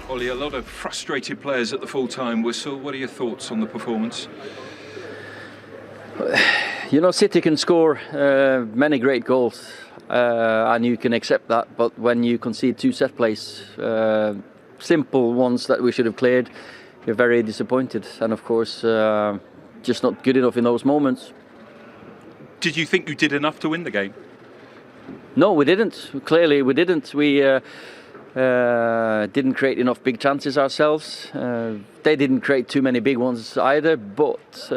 Ollie, a lot of frustrated players at the full-time whistle. What are your thoughts on the performance? You know, City can score many great goals, and you can accept that. But when you concede 2 set plays, simple ones that we should have cleared, you're very disappointed. And of course, just not good enough in those moments. Did you think you did enough to win the game? No, we didn't. Clearly, we didn't. We didn't create enough big chances ourselves. They didn't create too many big ones either, but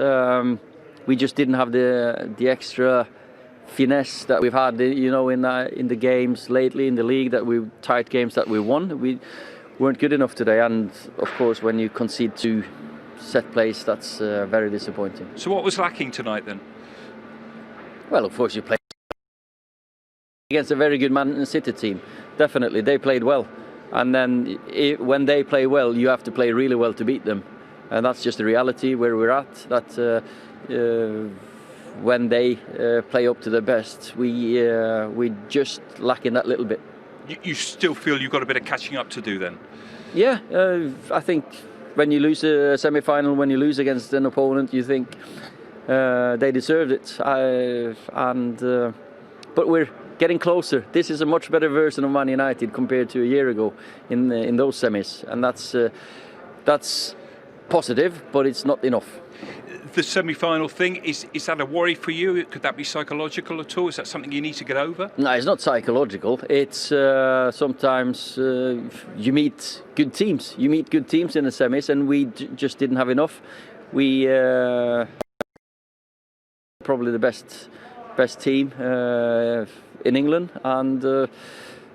we just didn't have the extra finesse that we've had, you know, in the games lately in the league, tight games that we won. We weren't good enough today, and of course, when you concede 2 set plays, that's very disappointing. So what was lacking tonight then? Well, of course, you play against a very good Man City team. Definitely, they played well, and then when they play well, you have to play really well to beat them, and that's just the reality where we're at. That when they play up to their best, we just lack in that little bit. You still feel you've got a bit of catching up to do then? Yeah, I think when you lose a semi-final, when you lose against an opponent, you think they deserved it, but we're getting closer. This is a much better version of Man United compared to a year ago in those semis, and that's positive, but it's not enough. The semi-final thing, is that a worry for you? Could that be psychological at all? Is that something you need to get over? No, it's not psychological. It's sometimes you meet good teams. You meet good teams in the semis, and we just didn't have enough. We probably the best team in England, and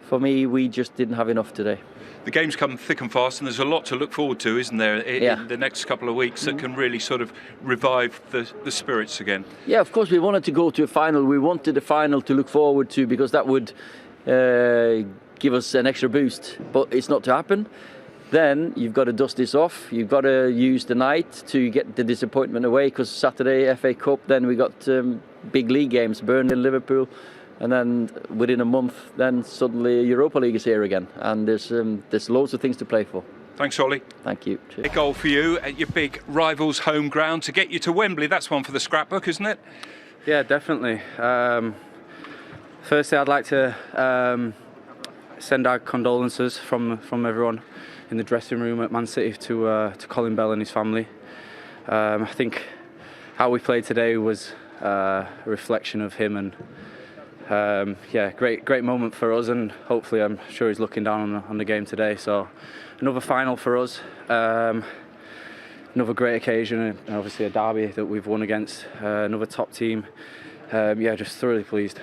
for me, we just didn't have enough today. The game's come thick and fast, and there's a lot to look forward to, isn't there, in the next couple of weeks that can really sort of revive the spirits again? Yeah, of course, we wanted to go to a final. We wanted a final to look forward to, because that would give us an extra boost, but it's not to happen. Then you've got to dust this off. You've got to use the night to get the disappointment away, because Saturday, FA Cup, then we got big league games, Burnley, Liverpool, and then within a month, then suddenly Europa League is here again, and there's loads of things to play for. Thanks, Ollie. Thank you. Cheers. A goal for you at your big rival's home ground to get you to Wembley. That's one for the scrapbook, isn't it? Yeah, definitely. Firstly, I'd like to send our condolences from everyone in the dressing room at Man City to Colin Bell and his family. I think how we played today was a reflection of him, and great moment for us, and hopefully I'm sure he's looking down on the game today. So another final for us, another great occasion, and obviously a derby that we've won against another top team. Just thoroughly pleased.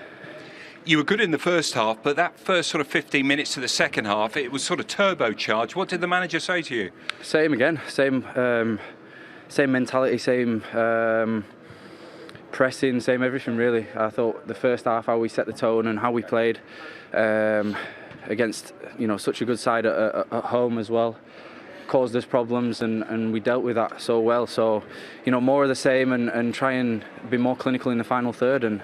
You were good in the first half, but that first sort of 15 minutes to the second half, it was sort of turbocharged. What did the manager say to you? Same again, same mentality, same pressing, same everything really. I thought the first half, how we set the tone and how we played against such a good side at home as well, caused us problems, and we dealt with that so well. So more of the same, and try and be more clinical in the final third. And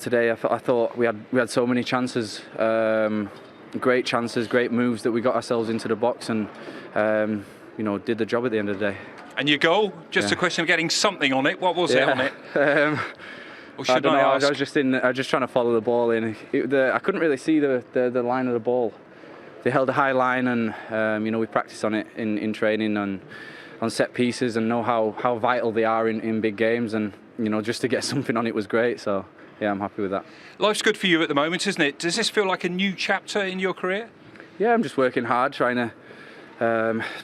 today I thought we had so many chances, great moves that we got ourselves into the box, and did the job at the end of the day. And your goal, just a question of getting something on it. What was it on it? Or should I ask? I was just trying to follow the ball in. I couldn't really see the line of the ball. They held a high line, and we practiced on it in training and on set pieces, and know how vital they are in big games. And just to get something on it was great. So yeah, I'm happy with that. Life's good for you at the moment, isn't it? Does this feel like a new chapter in your career? Yeah, I'm just working hard, trying to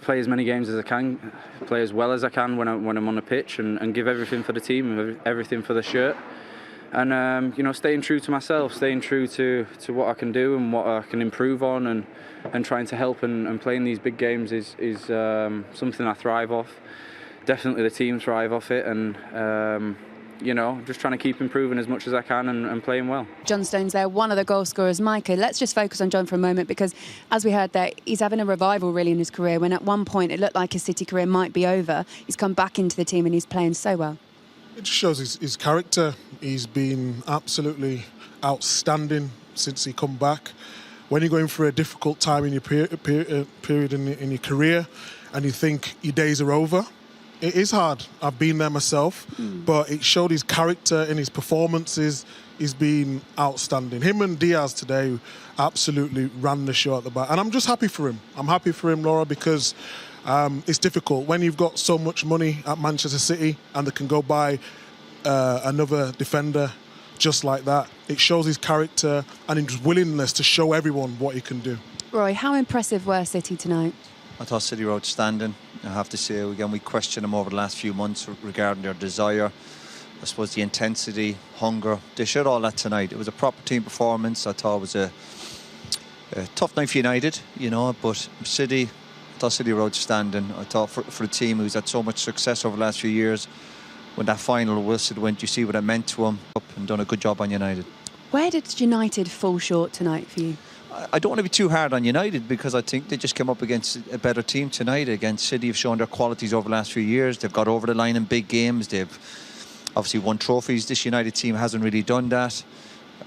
play as many games as I can, play as well as I can when I'm on the pitch, and give everything for the team, everything for the shirt, and staying true to myself, staying true to what I can do and what I can improve on, and trying to help and playing these big games is something I thrive off. Definitely the team thrive off it, and just trying to keep improving as much as I can and playing well. John Stones there, one of the goal scorers. Micah, let's just focus on John for a moment, because as we heard there, he's having a revival really in his career, when at one point it looked like his City career might be over. He's come back into the team and he's playing so well. It just shows his character. He's been absolutely outstanding since he come back. when you're going through a difficult time in your period in your career and you think your days are over, it is hard. I've been there myself, but it showed his character in his performances. He's been outstanding. Him and Diaz today absolutely ran the show at the back. And I'm just happy for him. I'm happy for him, Laura, because it's difficult. When you've got so much money at Manchester City and they can go buy another defender just like that, it shows his character and his willingness to show everyone what he can do. Roy, how impressive were City tonight? I thought City were outstanding. I have to say, again, we questioned them over the last few months regarding their desire, I suppose the intensity, hunger. They showed all that tonight. It was a proper team performance. I thought it was a tough night for United, you know, but City, I thought City were outstanding. I thought for a team who's had so much success over the last few years, when that final whistle went, you see what it meant to them, and done a good job on United. Where did United fall short tonight for you? I don't want to be too hard on United because I think they just came up against a better team tonight. Against City, have shown their qualities over the last few years. They've got over the line in big games. They've obviously won trophies. This United team hasn't really done that.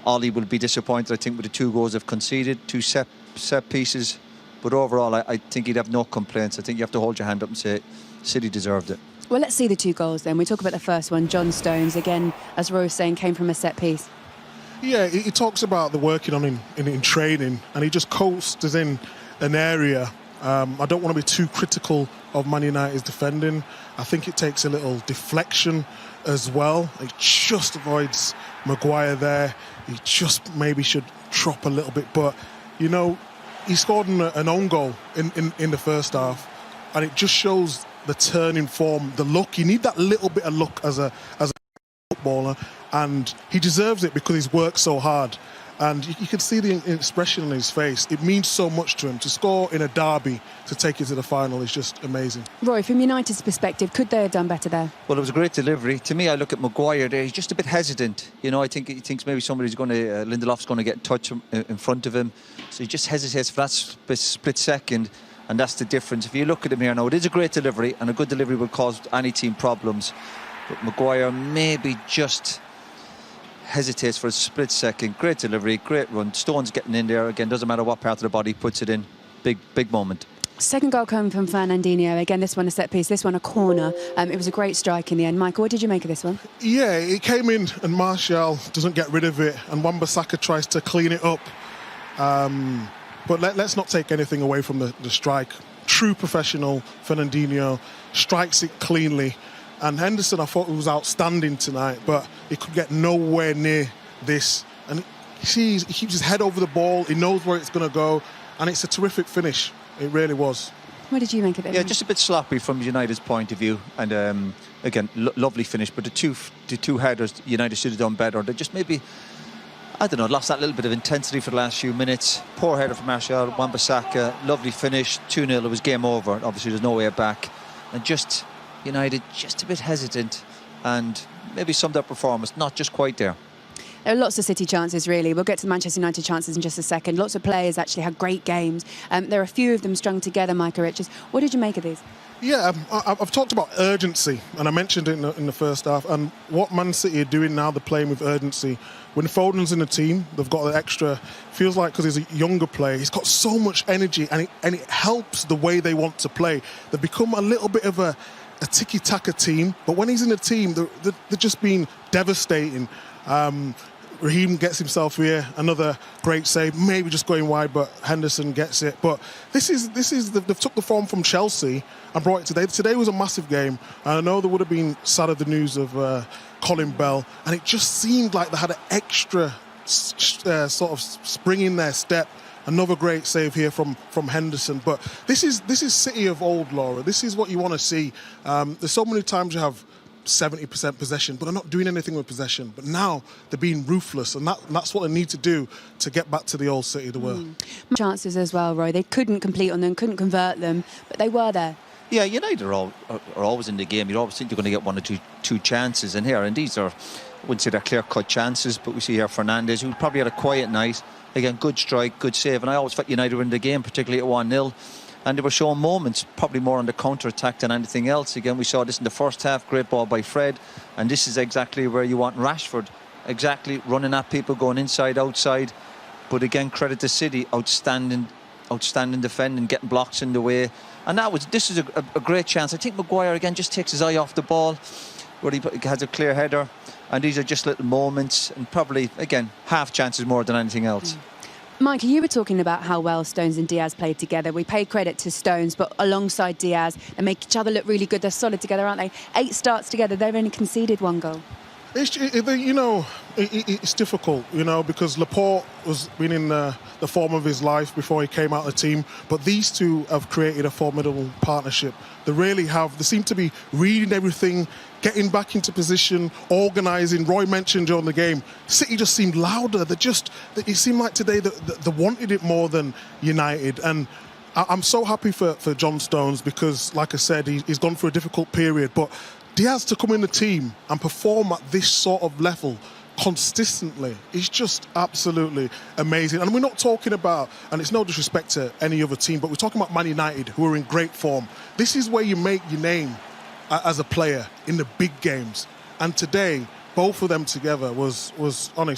Ole will be disappointed, I think, with the 2 goals they've conceded, 2 set pieces. But overall, I think he'd have no complaints. I think you have to hold your hand up and say City deserved it. Well, let's see the 2 goals then. We talk about the first one. John Stones, again, as Roy was saying, came from a set piece. Yeah, he talks about the working on in training, and he just coasts in an area. I don't want to be too critical of Man United's defending. I think it takes a little deflection as well. He just avoids Maguire there. He just maybe should drop a little bit. But, you know, he scored an own goal in the first half, and it just shows the turn in form, the luck. You need that little bit of luck as a footballer, and he deserves it because he's worked so hard. And you can see the expression on his face. It means so much to him. To score in a derby, to take it to the final, is just amazing. Roy, from United's perspective, could they have done better there? Well, it was a great delivery. To me, I look at Maguire there. He's just a bit hesitant. You know, I think he thinks maybe somebody's going to, Lindelof's going to get in touch in front of him. So he just hesitates for that split second. And that's the difference. If you look at him here now, it is a great delivery, and a good delivery will cause any team problems. But Maguire maybe just hesitates for a split second. Great delivery, great run. Stone's getting in there again. Doesn't matter what part of the body he puts it in. Big moment. Second goal coming from Fernandinho. Again, this one a set piece, this one a corner. It was a great strike in the end. Michael, what did you make of this one? Yeah, it came in and Martial doesn't get rid of it, and Wan-Bissaka tries to clean it up. But let's not take anything away from the strike. True professional, Fernandinho strikes it cleanly. And Henderson, I thought, was outstanding tonight, but he could get nowhere near this. And he keeps his head over the ball. He knows where it's going to go. And it's a terrific finish. It really was. What did you make of it? Yeah, just a bit sloppy from United's point of view. And again, lovely finish. But the two headers, United should have done better. They just maybe, I don't know, lost that little bit of intensity for the last few minutes. Poor header from Martial, Wan-Bissaka, lovely finish. 2-0, it was game over. Obviously, there's no way back. And just United just a bit hesitant, and maybe some of their performance not just quite there. There are lots of City chances, really. We'll get to the Manchester United chances in just a second. Lots of players actually had great games. There are a few of them strung together, Micah Richards. What did you make of these? Yeah, I've talked about urgency, and I mentioned it in the first half. And what Man City are doing now, they're playing with urgency. When Foden's in the team, they've got the extra. Feels like because he's a younger player, he's got so much energy, and it helps the way they want to play. They've become a little bit of a tiki-taka team, but when he's in the team, they're just being devastating. Raheem gets himself here, another great save, maybe just going wide, but Henderson gets it. But this is they've took the form from Chelsea and brought it today. Today was a massive game, and I know there would have been sad of the news of Colin Bell, and it just seemed like they had an extra sort of spring in their step. Another great save here from Henderson. But this is City of old, Laura. This is what you want to see. There's so many times you have 70% possession, but they're not doing anything with possession. But now they're being ruthless, and that's what they need to do to get back to the old City they were. Chances as well, Roy. They couldn't complete on them, couldn't convert them, but they were there. Yeah, United are always in the game. You always think you're going to get one or two chances in here, and these are, I wouldn't say they're clear-cut chances, but we see here Fernandes, who probably had a quiet night. Again, good strike, good save, and I always felt United were in the game, particularly at 1-0. And they were showing moments, probably more on the counter-attack than anything else. Again, we saw this in the first half, great ball by Fred, and this is exactly where you want Rashford, exactly running at people, going inside, outside. But again, credit to City, outstanding defending, getting blocks in the way. And this is a great chance. I think Maguire again just takes his eye off the ball, where he has a clear header. And these are just little moments, and probably, again, half chances more than anything else. Michael, you were talking about how well Stones and Diaz played together. We pay credit to Stones, but alongside Diaz, they make each other look really good. They're solid together, aren't they? 8 starts together, they've only conceded 1 goal. It's difficult, because Laporte was been in the form of his life before he came out of the team. But these two have created a formidable partnership. They really have. They seem to be reading everything, getting back into position, organising. Roy mentioned during the game, City just seemed louder. It seemed like today that they wanted it more than United. And I'm so happy for John Stones because, like I said, he's gone through a difficult period. But Diaz to come in the team and perform at this sort of level consistently is just absolutely amazing. And we're not talking about, and it's no disrespect to any other team, but we're talking about Man United, who are in great form. This is where you make your name as a player in the big games. And today, both of them together was honest.